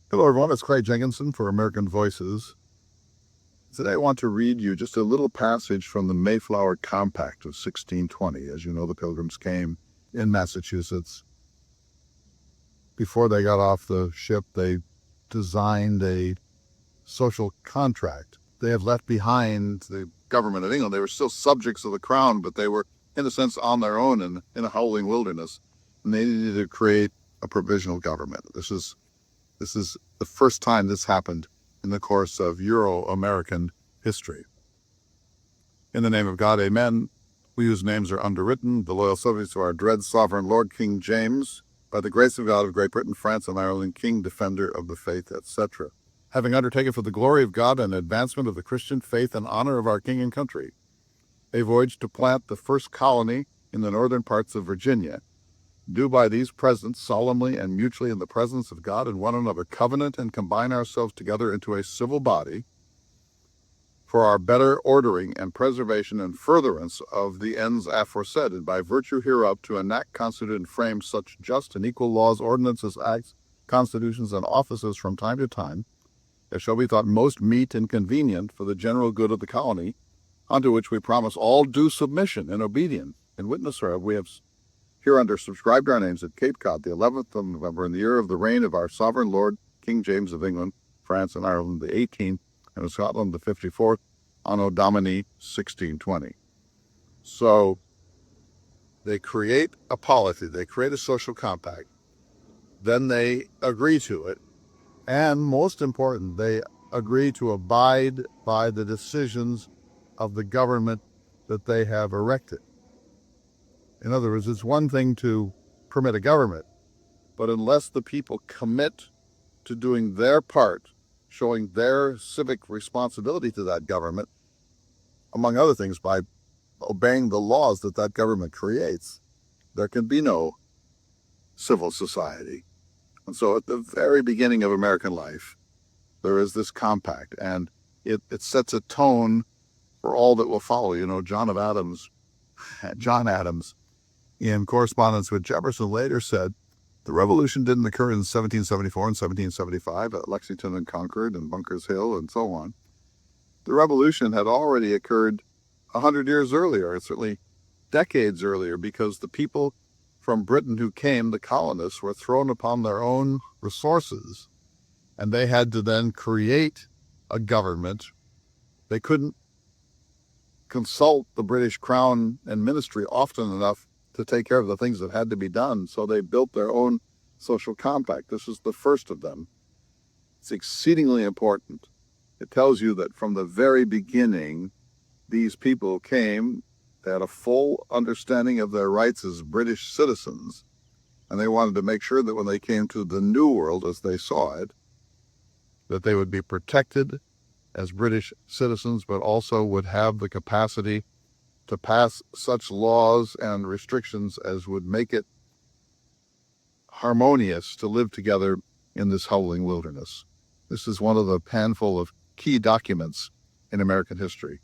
Hello, everyone. It's Craig Jenkinson for American Voices. Today, I want to read you just a little passage from the Mayflower Compact of 1620. As you know, the Pilgrims came in Massachusetts. Before they got off the ship, they designed a social contract. They have left behind the government of England. They were still subjects of the crown, but they were, in a sense, on their own in a howling wilderness. And they needed to create a provisional government. This is the first time this happened in the course of Euro-American history. In the name of God, amen. We whose names are underwritten, the loyal subjects of our dread sovereign Lord King James, by the grace of God of Great Britain, France, and Ireland, King, defender of the faith, etc. Having undertaken for the glory of God and advancement of the Christian faith and honor of our king and country, a voyage to plant the first colony in the northern parts of Virginia, do by these presents solemnly and mutually in the presence of God and one another covenant and combine ourselves together into a civil body for our better ordering and preservation and furtherance of the ends aforesaid, and by virtue hereof to enact, constitute, and frame such just and equal laws, ordinances, acts, constitutions, and offices from time to time as shall be thought most meet and convenient for the general good of the colony, unto which we promise all due submission and obedience. In witness whereof we have hereunder subscribed our names at Cape Cod, the 11th of November, in the year of the reign of our sovereign Lord, King James of England, France, and Ireland, the 18th, and of Scotland, the 54th, Anno Domini 1620. So they create a polity, they create a social compact, then they agree to it, and most important, they agree to abide by the decisions of the government that they have erected. In other words, it's one thing to permit a government, but unless the people commit to doing their part, showing their civic responsibility to that government, among other things, by obeying the laws that that government creates, there can be no civil society. And so at the very beginning of American life, there is this compact, and it sets a tone for all that will follow. You know, John Adams, in correspondence with Jefferson, later said, the revolution didn't occur in 1774 and 1775 at Lexington and Concord and Bunker's Hill and so on. The revolution had already occurred 100 years earlier, certainly decades earlier, because the people from Britain who came, the colonists, were thrown upon their own resources, and they had to then create a government. They couldn't consult the British Crown and Ministry often enough to take care of the things that had to be done, so they built their own social compact. This is the first of them. It's exceedingly important. It tells you that from the very beginning, these people came, they had a full understanding of their rights as British citizens, and they wanted to make sure that when they came to the New World as they saw it, that they would be protected as British citizens, but also would have the capacity to pass such laws and restrictions as would make it harmonious to live together in this howling wilderness. This is one of the handful of key documents in American history.